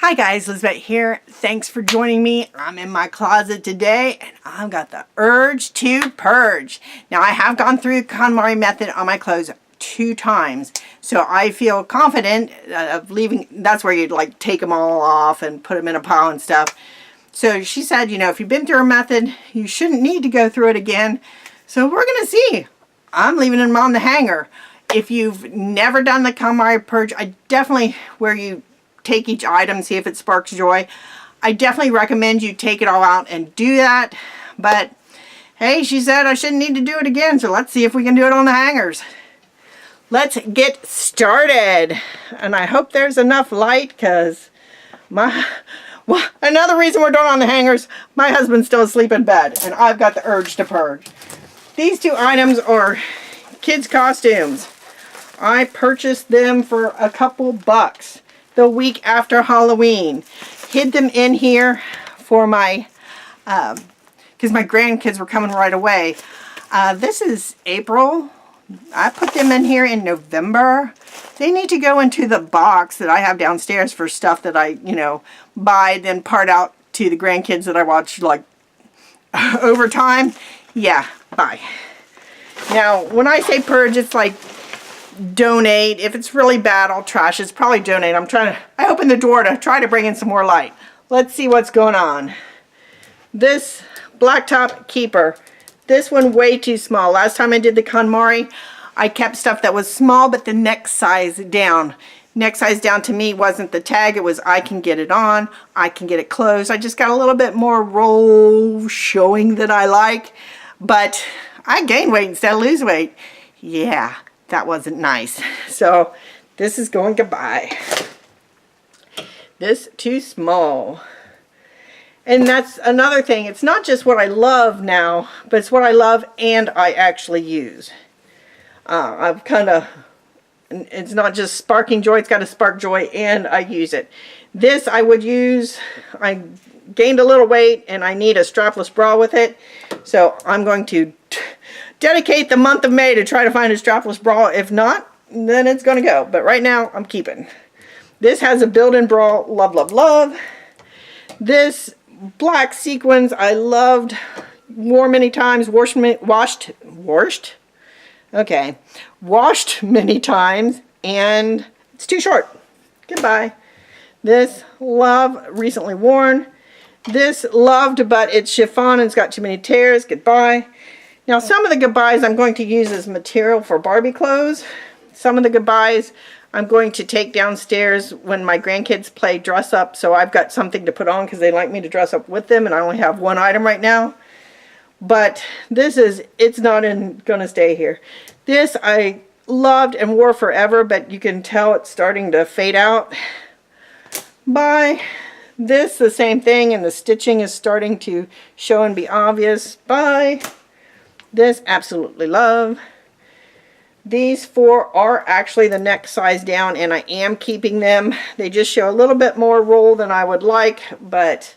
Hi guys, Elizabeth here. Thanks for joining me. I'm in my closet today and I've got the urge to purge. Now I have gone through the KonMari method on my clothes 2 times. So I feel confident of leaving. That's where you'd like take them all off and put them in a pile and stuff. So she said, you know, if you've been through her method, you shouldn't need to go through it again. So we're going to see. I'm leaving them on the hanger. If you've never done the KonMari purge, I definitely, where you take each item, see if it sparks joy, I definitely recommend you take it all out and do that. But hey, she said I shouldn't need to do it again, so let's see if we can do it on the hangers. Let's get started. And I hope there's enough light, because another reason we're doing it on the hangers, my husband's still asleep in bed and I've got the urge to purge. These 2 items are kids' costumes. I purchased them for a couple bucks the week after Halloween. Hid them in here for my, because my grandkids were coming right away. This is April. I put them in here in November. They need to go into the box that I have downstairs for stuff that I, you know, buy, then part out to the grandkids that I watch like over time. Yeah, bye. Now, when I say purge, it's like donate. If it's really bad, I'll trash it. It's probably donate. I opened the door to try to bring in some more light. Let's see what's going on. This blacktop keeper, this one way too small. Last time I did the KonMari, I kept stuff that was small, but the next size down. Next size down to me wasn't the tag. It was I can get it on, I can get it closed. I just got a little bit more roll showing that I like, but I gained weight instead of lose weight. Yeah. That wasn't nice. So this is going goodbye. This too small. And that's another thing. It's not just what I love now, but it's what I love and I actually use. I've kind of, it's not just sparking joy, it's got to spark joy and I use it. This I would use, I gained a little weight and I need a strapless bra with it. So I'm going to dedicate the month of May to try to find a strapless bra. If not, then it's going to go. But right now, I'm keeping. This has a built-in bra. Love, love, love. This black sequins I loved. Wore many times. Washed many times. And it's too short. Goodbye. This, love, recently worn. This, loved, but it's chiffon and it's got too many tears. Goodbye. Now, some of the goodbyes I'm going to use as material for Barbie clothes. Some of the goodbyes I'm going to take downstairs when my grandkids play dress up, so I've got something to put on because they like me to dress up with them, and I only have 1 item right now. But this is, it's not going to stay here. This I loved and wore forever, but you can tell it's starting to fade out. Bye. This, the same thing, and the stitching is starting to show and be obvious. Bye. This, absolutely love. These 4 are actually the next size down, and I am keeping them. They just show a little bit more roll than I would like, but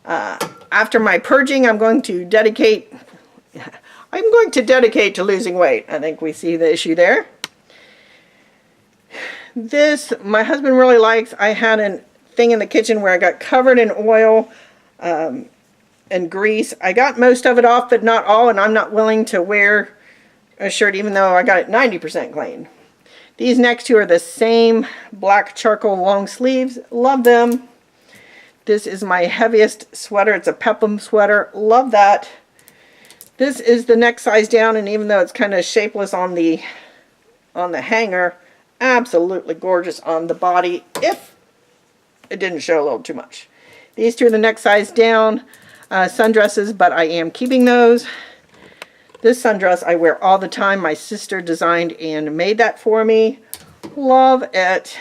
after my purging, I'm going to dedicate to losing weight. I think we see the issue there. This, my husband really likes. I had a thing in the kitchen where I got covered in oil, and grease. I got most of it off, but not all, and I'm not willing to wear a shirt even though I got it 90% clean. These next 2 are the same black charcoal long sleeves. Love them. This is my heaviest sweater. It's a peplum sweater. Love that. This is the next size down, and even though it's kind of shapeless on the hanger, absolutely gorgeous on the body if it didn't show a little too much. These 2 are the next size down. Sundresses, but I am keeping those. This sundress I wear all the time. My sister designed and made that for me. Love it.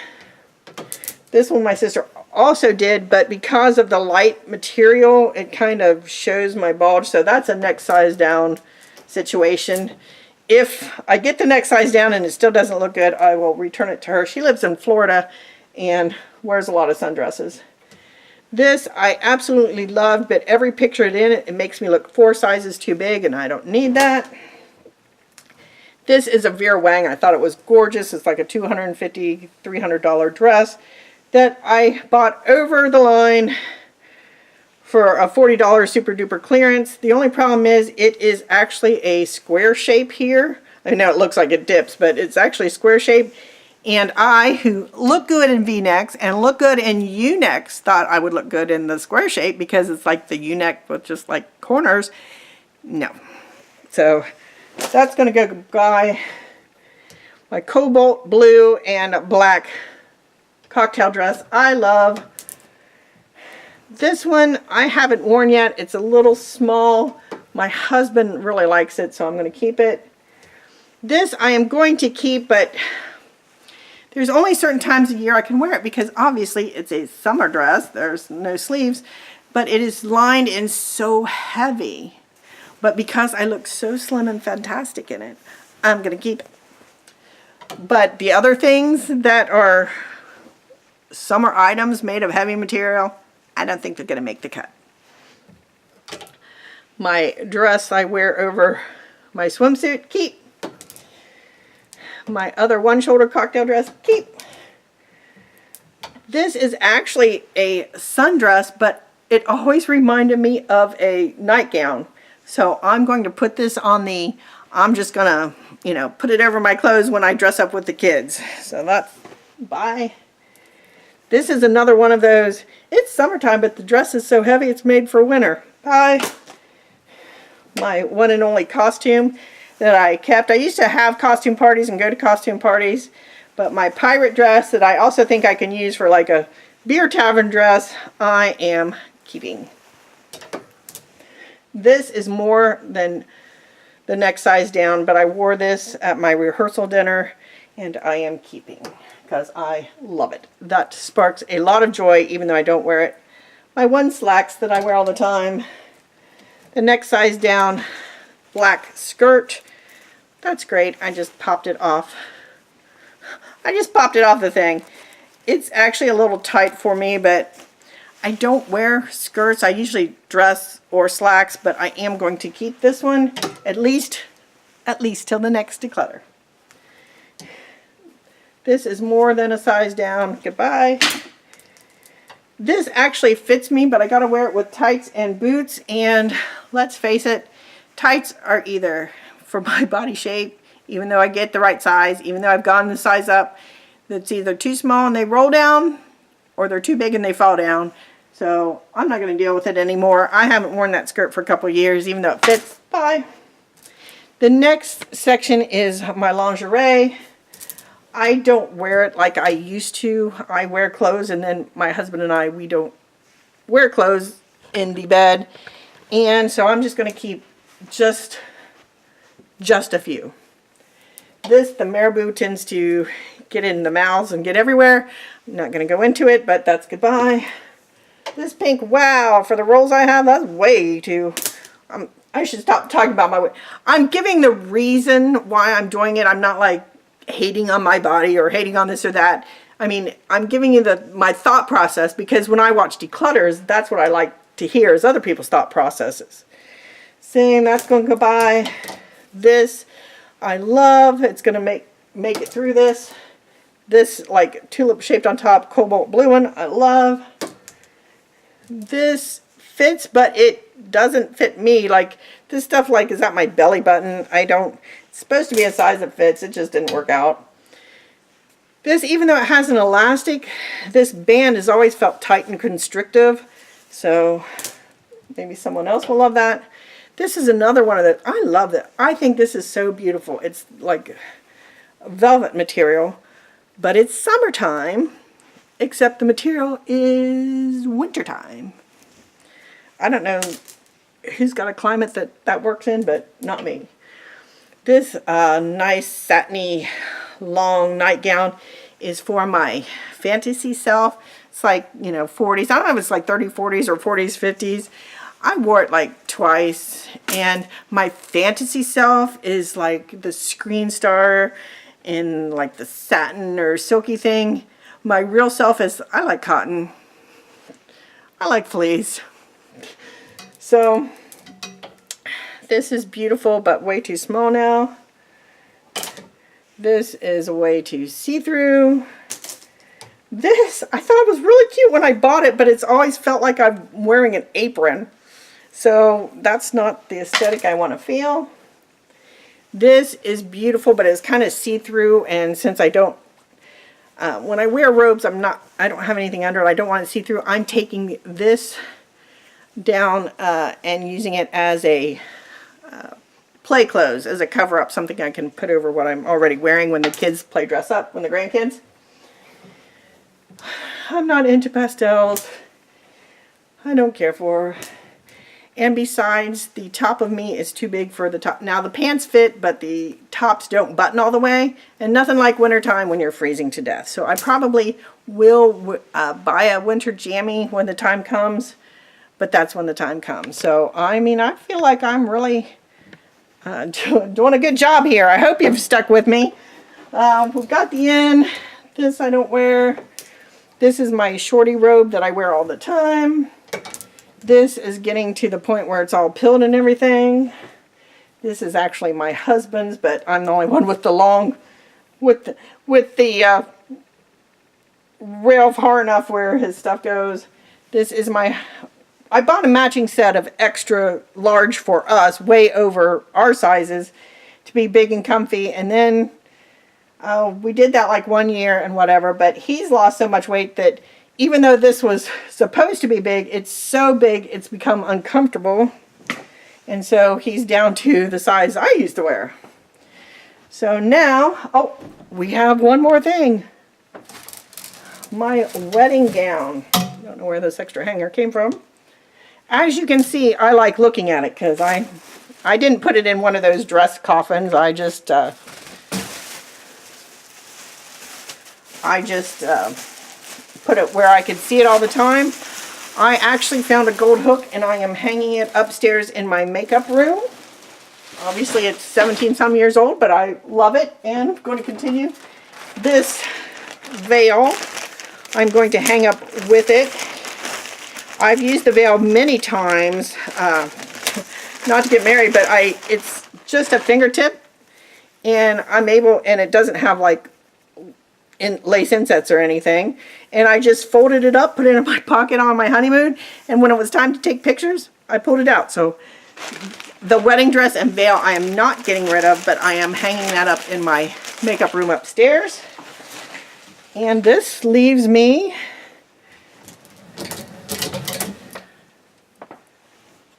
This one my sister also did, but because of the light material, it kind of shows my bulge. So that's a next size down situation. If I get the next size down and it still doesn't look good, I will return it to her. She lives in Florida and wears a lot of sundresses. This I absolutely loved, but every picture in it makes me look 4 sizes too big, and I don't need that. This is a Vera Wang. I thought it was gorgeous. It's like a $250, $300 dress. that I bought over the line for a $40 super duper clearance. The only problem is it is actually a square shape here. I know it looks like it dips, but it's actually a square shape. And I, who look good in V-necks and look good in U-necks, thought I would look good in the square shape because it's like the U-neck with just like corners. No. So that's going to go by my cobalt blue and black cocktail dress. I love this one. I haven't worn yet. It's a little small. My husband really likes it, so I'm going to keep it. This I am going to keep, but there's only certain times a year I can wear it because obviously it's a summer dress. There's no sleeves, but it is lined and so heavy. But because I look so slim and fantastic in it, I'm going to keep it. But the other things that are summer items made of heavy material, I don't think they're going to make the cut. My dress I wear over my swimsuit, keep. My other one shoulder cocktail dress, keep. This is actually a sundress, but it always reminded me of a nightgown. So I'm going to put this on the, I'm just going to, you know, put it over my clothes when I dress up with the kids. So that's, bye. This is another one of those, it's summertime, but the dress is so heavy it's made for winter. Bye. My one and only costume that I kept. I used to have costume parties and go to costume parties, but my pirate dress that I also think I can use for like a beer tavern dress, I am keeping. This is more than the next size down, but I wore this at my rehearsal dinner and I am keeping because I love it. That sparks a lot of joy even though I don't wear it. My one slacks that I wear all the time. The next size down, black skirt. That's great. I just popped it off. I just popped it off the thing. It's actually a little tight for me, but I don't wear skirts. I usually dress or slacks, but I am going to keep this one at least till the next declutter. This is more than a size down. Goodbye. This actually fits me, but I gotta wear it with tights and boots, and let's face it, tights are either for my body shape, even though I get the right size, even though I've gone the size up, that's either too small and they roll down, or they're too big and they fall down. So I'm not going to deal with it anymore. I haven't worn that skirt for a couple of years, even though it fits. Bye. The next section is my lingerie. I don't wear it like I used to. I wear clothes, and then my husband and I, we don't wear clothes in the bed. And so I'm just going to keep just a few. This, the marabou, tends to get in the mouths and get everywhere. I'm not going to go into it, but that's goodbye. This pink, wow, for the rolls I have, that's way too... I should stop talking about my weight. I'm giving the reason why I'm doing it. I'm not like hating on my body or hating on this or that. I mean, I'm giving you my thought process, because when I watch declutters, that's what I like to hear, is other people's thought processes. Same, that's going to go by. This, I love. It's going to make it through this. This, like, tulip shaped on top, cobalt blue one, I love. This fits, but it doesn't fit me. Like, this stuff, like, is at my belly button. It's supposed to be a size that fits. It just didn't work out. This, even though it has an elastic, this band has always felt tight and constrictive. So, maybe someone else will love that. This is another one of the, I love it. I think this is so beautiful. It's like velvet material, but it's summertime, except the material is wintertime. I don't know who's got a climate that works in, but not me. This nice satiny long nightgown is for my fantasy self. It's like, you know, 40s. I don't know if it's like 30s, 40s, or 40s, 50s. I wore it like twice, and my fantasy self is like the screen star in like the satin or silky thing. My real self is, I like cotton. I like fleece. So this is beautiful, but way too small now. This is way too see-through. This, I thought it was really cute when I bought it, but it's always felt like I'm wearing an apron. So that's not the aesthetic I want to feel. This is beautiful, but it's kind of see-through, and since I don't, when I wear robes, I don't have anything under it. I don't want it see-through. I'm taking this down and using it as a play clothes, as a cover-up, something I can put over what I'm already wearing when the kids play dress up, when the grandkids. I'm not into pastels. I don't care for. And besides, the top of me is too big for the top. Now the pants fit, but the tops don't button all the way. And nothing like wintertime when you're freezing to death. So I probably will buy a winter jammy when the time comes. But that's when the time comes. So, I mean, I feel like I'm really doing a good job here. I hope you've stuck with me. We've got the end. This I don't wear. This is my shorty robe that I wear all the time. This is getting to the point where it's all pilled and everything. This is actually my husband's, but I'm the only one with the long, with the rail far enough where his stuff goes. This is I bought a matching set of extra large for us, way over our sizes, to be big and comfy. And then we did that like 1 year and whatever, but he's lost so much weight that even though this was supposed to be big, it's so big it's become uncomfortable. And so he's down to the size I used to wear. So now, oh, we have one more thing. My wedding gown. I don't know where this extra hanger came from. As you can see, I like looking at it because I didn't put it in one of those dress coffins. I just put it where I could see it all the time. I actually found a gold hook and I am hanging it upstairs in my makeup room. Obviously it's 17 some years old, but I love it and I'm going to continue. This veil, I'm going to hang up with it. I've used the veil many times, not to get married, but it's just a fingertip and and it doesn't have like lace insets or anything, and I just folded it up, put it in my pocket on my honeymoon, and when it was time to take pictures, I pulled it out. So the wedding dress and veil I am not getting rid of, but I am hanging that up in my makeup room upstairs. And this leaves me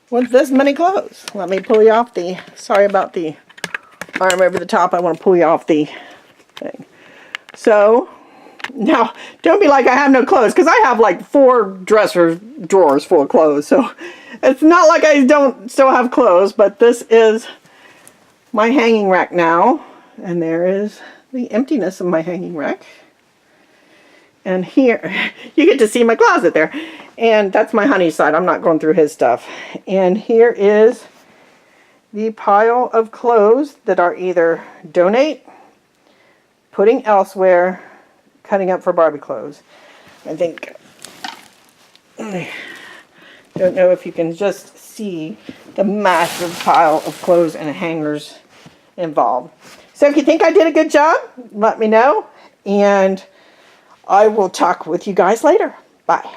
with this many clothes. Let me pull you off sorry about the arm over the top, I want to pull you off the thing. So, now, don't be like I have no clothes, because I have like 4 drawers full of clothes. So, it's not like I don't still have clothes, but this is my hanging rack now. And there is the emptiness of my hanging rack. And here, you get to see my closet there. And that's my honey side. I'm not going through his stuff. And here is the pile of clothes that are either donate, putting elsewhere, cutting up for Barbie clothes. I think, I don't know if you can just see the massive pile of clothes and hangers involved. So if you think I did a good job, let me know. And I will talk with you guys later. Bye.